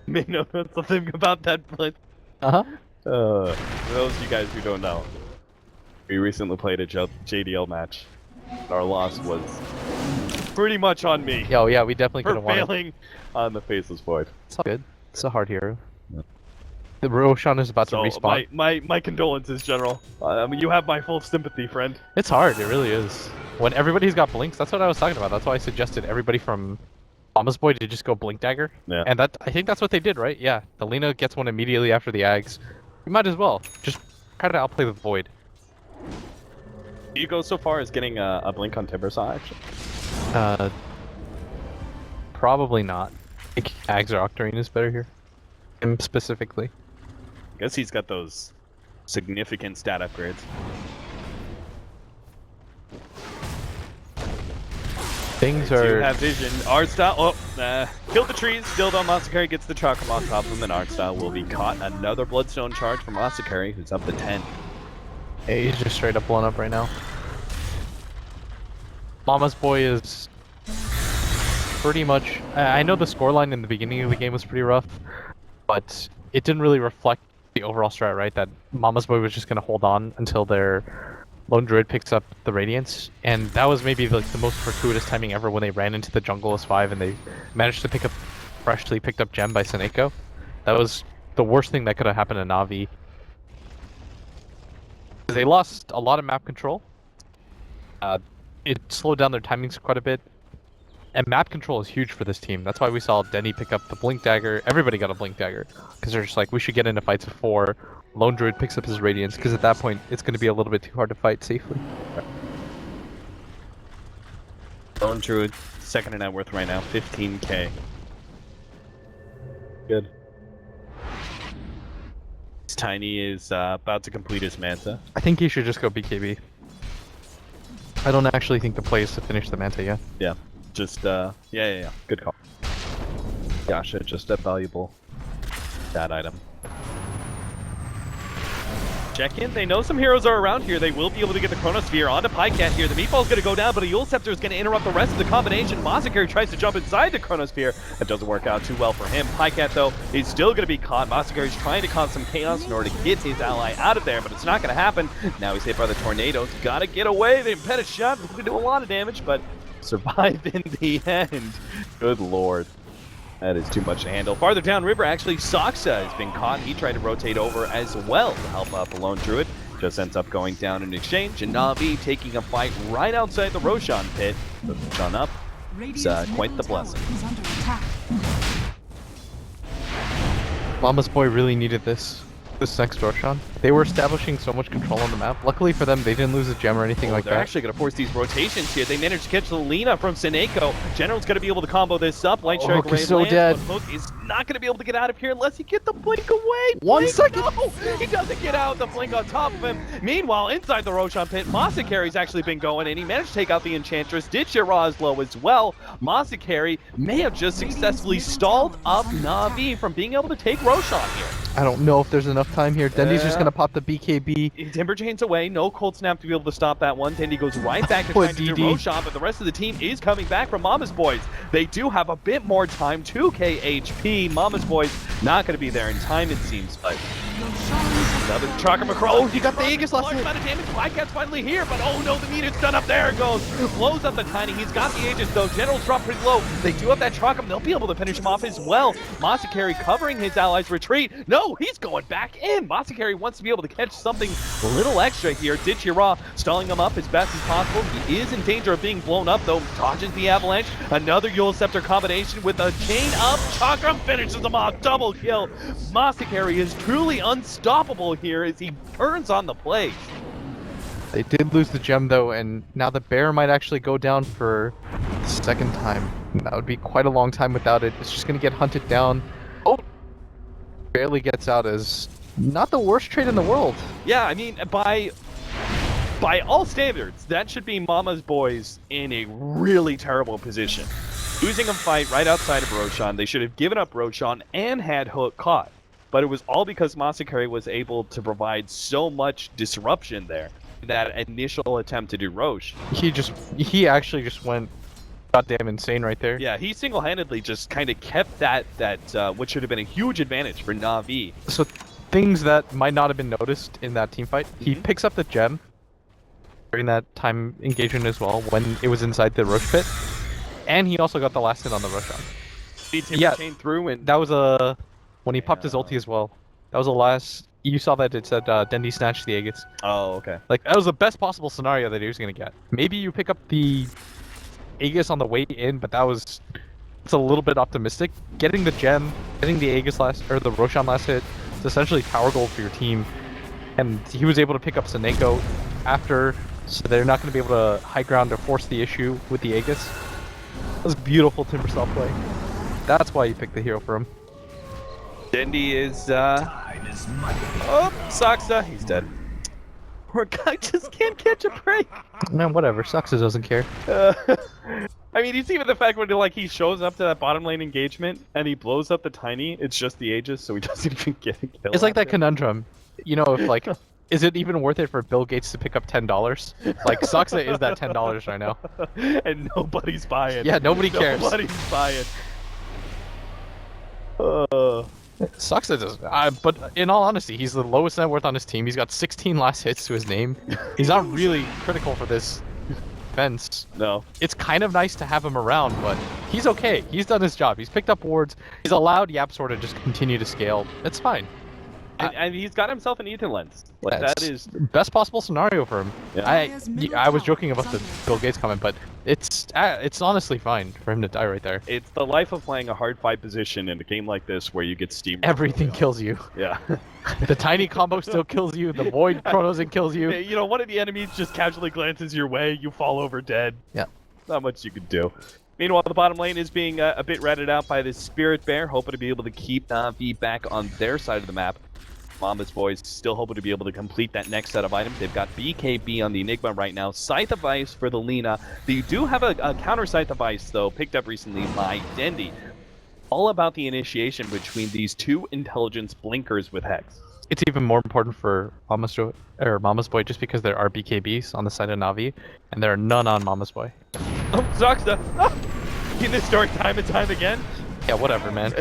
May know something about that blitz. Uh-huh. For those of you guys who don't know, we recently played a JDL match. Our loss was pretty much on me Oh yeah, we definitely could for have won it. failing on the Faceless Void. It's all good. It's a hard hero. The Roshan is about to So respawn. my condolences, General. I mean, you have my full sympathy, friend. It's hard, it really is. When everybody's got blinks, that's what I was talking about. That's why I suggested everybody from Mama's Boy to just go Blink Dagger. Yeah. And I think that's what they did, right? Yeah. The Lina gets one immediately after the Ags. You might as well. Just try to outplay the Void. Do you go so far as getting a blink on Timbersaw, actually? Probably not. I think Ags or Octarine is better here. Him specifically. I guess he's got those significant stat upgrades. Things Do you are... have vision. Art style. Oh, kill the trees. Still though, Masakari gets the Chakram on top of him, and Art style will be caught. Another Bloodstone charge from Masakari, who's up to 10. Hey, he's just straight up blown up right now. Mama's Boy is pretty much... I know the scoreline in the beginning of the game was pretty rough, but it didn't really reflect the overall strat, right? That Mama's Boy was just going to hold on until their Lone Druid picks up the Radiance, and that was maybe like the most fortuitous timing ever when they ran into the jungle as 5 and they managed to pick up freshly picked up gem by Seneko. That was the worst thing that could have happened to Na'Vi. They lost a lot of map control. It slowed down their timings quite a bit. And map control is huge for this team. That's why we saw Denny pick up the Blink Dagger. Everybody got a Blink Dagger. Because they're just like, we should get into fights before Lone Druid picks up his Radiance. Because at that point, it's going to be a little bit too hard to fight safely. Lone Druid, second in net worth right now, 15k. Good. Tiny is about to complete his Manta. I think he should just go BKB. I don't actually think the play is to finish the Manta yet. Yeah. Just, yeah. Good call. Yasha, just a valuable stat item. Check in. They know some heroes are around here. They will be able to get the Chronosphere onto Pycat here. The Meatball's going to go down, but a Yule Scepter is going to interrupt the rest of the combination. Masakari tries to jump inside the Chronosphere. That doesn't work out too well for him. Pycat, though, is still going to be caught. Masakari's trying to cause some chaos in order to get his ally out of there, but it's not going to happen. Now he's hit by the tornadoes. Got to get away. They imped a shot. They do a lot of damage, but survive in the end. Good lord. That is too much to handle. Farther downriver, actually, Saksa has been caught. He tried to rotate over as well to help out the lone druid. Just ends up going down in exchange, and Na'Vi taking a fight right outside the Roshan pit. The Roshan up. It's quite the blessing. Is under attack. Mama's boy really needed this next Roshan. They were establishing so much control on the map. Luckily for them, they didn't lose a gem or anything like They're that. actually going to force these rotations here. They managed to catch the Lina from Seneko. General's going to be able to combo this up. Light Strike Hook Ray is so lands, dead. but Hook is not going to be able to get out of here unless he get the blink away. 1 second. No! He doesn't get out. The blink on top of him. Meanwhile, inside the Roshan pit, Masakari's actually been going, and he managed to take out the Enchantress. Did Shiraz low as well. Masakari may have just successfully stalled up Na'Vi from being able to take Roshan here. I don't know if there's enough time here. Dendy's just gonna pop the BKB. Timber chains away, no cold snap to be able to stop that one. Dendy goes right back to Poor trying to do DD. Roshan, but the rest of the team is coming back from Mama's Boys. They do have a bit more time, 2k HP. Mama's Boys not going to be there in time, it seems, but another Chakra Macro. Oh, he got the Aegis last hit. Amount of damage. Wildcat's finally here, but oh no, the meter's done up. There it goes. Blows up the Tiny. He's got the Aegis though. General's dropped pretty low. They do have that Chakra. They'll be able to finish him off as well. Masakari covering his allies' retreat. No, he's going back in. Masakari wants to be able to catch something a little extra here. Ditchira stalling him up as best as possible. He is in danger of being blown up though. Dodges the avalanche. Another Yule Scepter combination with a chain up. Chakra finishes him off. Double kill. Masakari is truly unstoppable here as he turns on the play. They did lose the gem though, and now the bear might actually go down for the second time. That would be quite a long time without it. It's just gonna get hunted down. Oh, barely gets out as not the worst trade in the world. Yeah, I mean, by all standards, that should be Mama's Boys in a really terrible position. Losing a fight right outside of Roshan, they should have given up Roshan and had Hook caught. But it was all because Masakari was able to provide so much disruption there. That initial attempt to do Roche. He actually just went goddamn insane right there. Yeah, he single-handedly just kind of kept that what should have been a huge advantage for Na'Vi. So things that might not have been noticed in that team fight, he picks up the gem during that time engagement as well when it was inside the Roche pit, and he also got the last hit on the Roshan. Yeah, came through and that was when he popped his ulti as well. That was the last. You saw that it said Dendy snatched the Aegis. Oh, okay. Like that was the best possible scenario that he was gonna get. Maybe you pick up the Aegis on the way in, but it's a little bit optimistic. Getting the gem, getting the Aegis the Roshan last hit, it's essentially power gold for your team. And he was able to pick up Seneko after, so they're not gonna be able to high ground or force the issue with the Aegis. That was beautiful Timber Style play. That's why you picked the hero for him. Dendy is oh, Saksa, he's dead. Poor guy just can't catch a break. Man, whatever. Saksa doesn't care. I mean, you see with the fact when he shows up to that bottom lane engagement and he blows up the Tiny, it's just the Aegis, so he doesn't even get a kill. It's like that it. conundrum. You know, if like, is it even worth it for Bill Gates to pick up $10? Like, Saksa is that $10 right now. And nobody's buying. Yeah, nobody cares. Nobody's buying. Saksa does, but in all honesty, he's the lowest net worth on his team. He's got 16 last hits to his name. He's not really critical for this defense. No. It's kind of nice to have him around, but he's okay. He's done his job. He's picked up wards. He's allowed YapzOr to just continue to scale. It's fine. And he's got himself an Ether Lens. Like, that is best possible scenario for him. Yeah. I was joking about the Bill Gates comment, but it's honestly fine for him to die right there. It's the life of playing a hard fight position in a game like this where you get steam. Everything kills you. Yeah. The Tiny combo still kills you. The Void Chronos kills you. You know, one of the enemies just casually glances your way, you fall over dead. Yeah. Not much you can do. Meanwhile, the bottom lane is being a bit ratted out by the Spirit Bear, hoping to be able to keep Na'Vi back on their side of the map. Mama's Boys still hoping to be able to complete that next set of items. They've got BKB on the Enigma right now. Scythe of Ice for the Lina. They do have a counter Scythe of Ice, though, picked up recently by Dendy. All about the initiation between these two intelligence blinkers with Hex. It's even more important for Mama's Boy just because there are BKBs on the side of Na'Vi, and there are none on Mama's Boy. Oh, Zoxta! Oh, in this story time and time again. Yeah, whatever, man.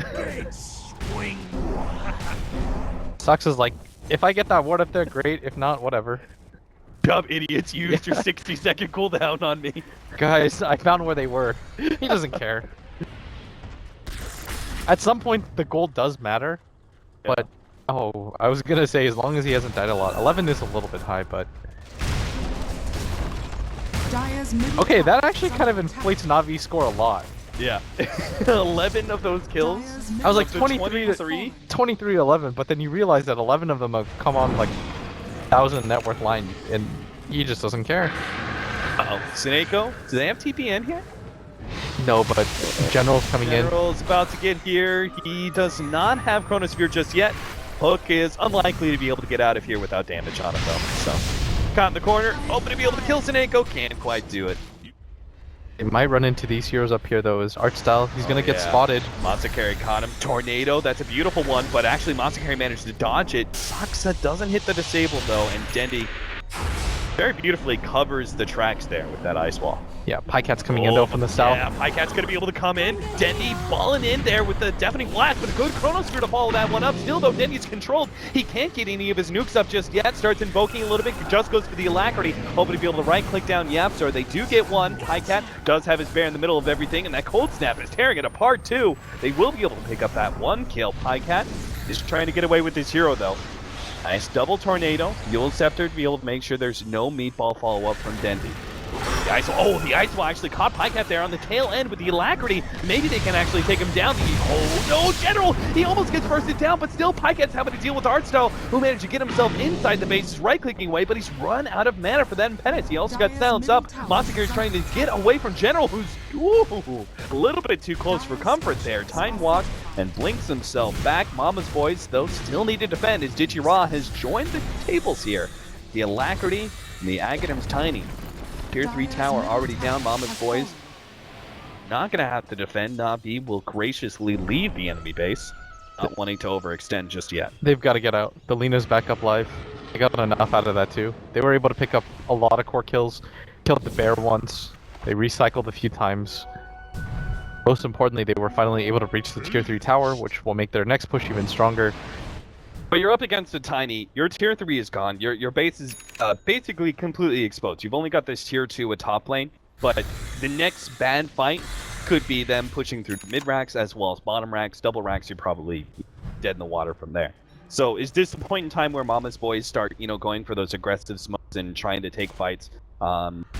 Sucks is like, if I get that ward up there, great. If not, whatever. Dumb idiots used your 60-second cooldown on me. Guys, I found where they were. He doesn't care. At some point, the gold does matter, but oh, I was gonna say as long as he hasn't died a lot. 11 is a little bit high, but Dire's middle okay, tower that actually is kind of under attack. inflates Navi's score a lot. Yeah. 11 of those kills. Dire's I was like middle 23 to tower has fallen. 23-11, but then you realize that 11 of them have come on like 1,000 net worth line, and he just doesn't care. Uh-oh. Sineko, do they have TPN here? No, but General's coming in. General's about to get here. He does not have Chronosphere just yet. Hook is unlikely to be able to get out of here without damage on him, though. So, caught in the corner, hoping to be able to kill Sineko. Can't quite do it. It might run into these heroes up here, though, is Art Style. He's gonna get Yeah. spotted. Matsukari caught him. Tornado, that's a beautiful one, but actually Matsukari managed to dodge it. Saksa doesn't hit the disable, though, and Dendi very beautifully covers the tracks there with that ice wall. Yeah, Pycat's coming in, though, from the south. Yeah, Pycat's going to be able to come in. Dendi balling in there with the deafening blast, but a good Chronosphere to follow that one up. Still, though, Dendi's controlled. He can't get any of his nukes up just yet. Starts invoking a little bit. Just goes for the Alacrity, hoping to be able to right-click down Yapstar. They do get one. Pycat does have his bear in the middle of everything, and that Cold Snap is tearing it apart, too. They will be able to pick up that one kill. Pycat is trying to get away with his hero, though. Nice double tornado. Yule Scepter to be able to make sure there's no meatball follow-up from Dendi. The ice wall actually caught Pycat there on the tail end with the Alacrity. Maybe they can actually take him down. Oh no, General! He almost gets bursted down, but still Pycat's having to deal with Artstyle, who managed to get himself inside the base, right-clicking away, but he's run out of mana for that impedance. He also got silenced up. Matsukari's trying to get away from General, who's a little bit too close for comfort there. Time walks and blinks himself back. Mama's boys, though, still need to defend as Dichira has joined the tables here. The Alacrity and the Agatem's Tiny. Tier 3 tower already down. Mama's boys not going to have to defend. Navi will graciously leave the enemy base, not wanting to overextend just yet. They've got to get out. The Lena's back up live. They got enough out of that, too. They were able to pick up a lot of core kills. Killed the bear once. They recycled a few times. Most importantly, they were finally able to reach the tier 3 tower, which will make their next push even stronger. But you're up against a Tiny. Your tier 3 is gone. Your base is basically completely exposed. You've only got this tier 2 at top lane, but the next bad fight could be them pushing through mid racks as well as bottom racks. Double racks, you're probably dead in the water from there. So is this the point in time where Mama's boys start, going for those aggressive smokes and trying to take fights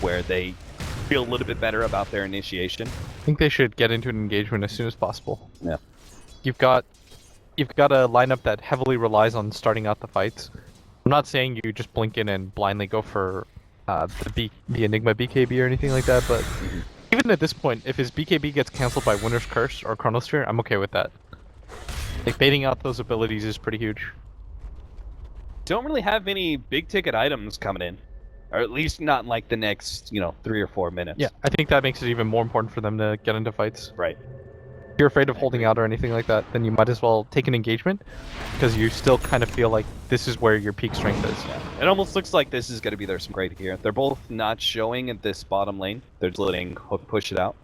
where they feel a little bit better about their initiation? I think they should get into an engagement as soon as possible. Yeah. You've got a lineup that heavily relies on starting out the fights. I'm not saying you just blink in and blindly go for the Enigma BKB or anything like that, but even at this point, if his BKB gets cancelled by Winter's Curse or Chronosphere, I'm okay with that. Like, baiting out those abilities is pretty huge. Don't really have any big ticket items coming in. Or at least not in like the next, 3 or 4 minutes. Yeah, I think that makes it even more important for them to get into fights. Right. If you're afraid of holding out or anything like that, then you might as well take an engagement, because you still kind of feel like this is where your peak strength is. Yeah. It almost looks like this is going to be their smoke right here. They're both not showing at this bottom lane. They're just letting Hook push it out.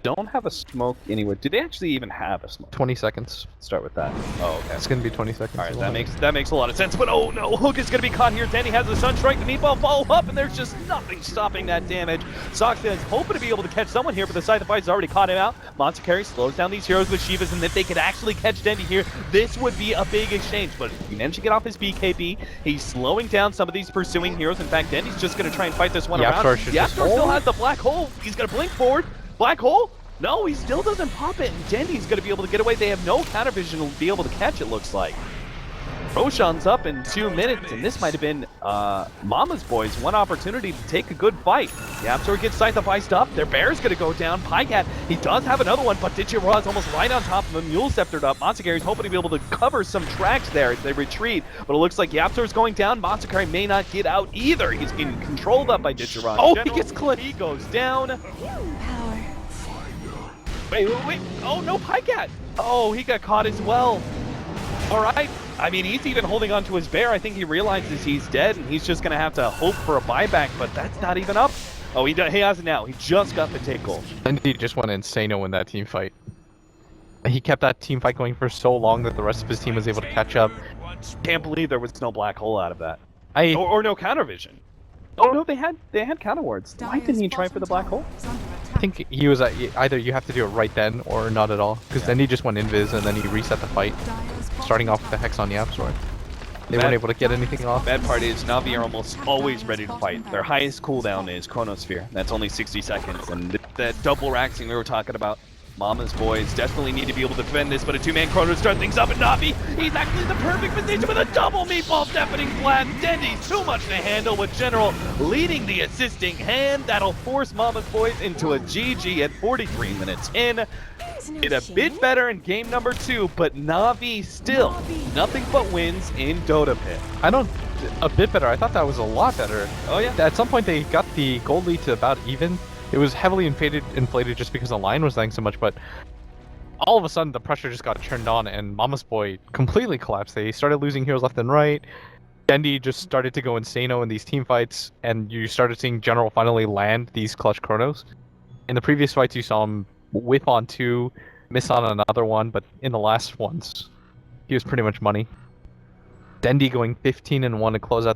Don't have a smoke anywhere. Do they actually even have a smoke? 20 seconds. Start with that. Oh, okay. It's gonna be 20 seconds. All right, that makes a lot of sense. But oh no, Hook is going to be caught here. Danny has the Sunstrike, the meatball follow up, and there's just nothing stopping that damage. Saksa is hoping to be able to catch someone here, but the side of the fight has already caught him out. Matsukari slows down these heroes with Shivas, and if they could actually catch Dendi here, this would be a big exchange. But he managed to get off his BKB. He's slowing down some of these pursuing heroes. In fact, Dendi's just going to try and fight this one around. Yapstar still has the black hole. He's going to blink forward. Black hole? No, he still doesn't pop it, and Dendi's going to be able to get away. They have no counter vision to be able to catch it, looks like. Roshan's up in 2 minutes, and this might have been Mama's boys' one opportunity to take a good fight. Yapstar gets Scythe up. Their bear's going to go down. Pycat, he does have another one, but Dichira is almost right on top of him. Mule Sceptered up. Matsukari's hoping to be able to cover some tracks there as they retreat, but it looks like Yapstar's going down. Matsukari may not get out either. He's getting controlled up by Dichira. Oh, he gets clipped. He goes down. Wait. Oh, no, Pycat. Oh, he got caught as well. All right. I mean, he's even holding on to his bear. I think he realizes he's dead, and he's just going to have to hope for a buyback, but that's not even up. Oh, he has it now. He just got the take goal. And he just went insano in that team fight. He kept that team fight going for so long that the rest of his team was able to catch up. Can't believe there was no black hole out of that. Or no counter vision. Oh, no, they had counter wards. Why didn't he try for the black hole? I think he was at either you have to do it right then or not at all, because then he just went invis and then he reset the fight, starting off with the Hex on the App Sword. They weren't able to get anything off. Bad part is Na'Vi are almost always ready to fight. Their highest cooldown is Chronosphere. That's only 60 seconds. And that double raxing we were talking about, Mama's boys definitely need to be able to defend this, but a two-man Chrono start things up, and Na'Vi, he's actually in the perfect position with a double meatball deafening blast. Dendy's too much to handle, with General leading the assisting hand. That'll force Mama's boys into a GG at 43 minutes in. Did a bit better in game number 2, but Na'Vi still nothing but wins in Dota Pit. A bit better. I thought that was a lot better. Oh yeah. At some point they got the gold lead to about even. It was heavily inflated just because the line was lagging so much, but all of a sudden the pressure just got turned on and Mama's boy completely collapsed. They started losing heroes left and right. Dendi just started to go insano in these team fights, and you started seeing General finally land these clutch chronos. In the previous fights you saw him whip on 2, miss on another one, but in the last ones he was pretty much money. Dendi going 15-1 to close out the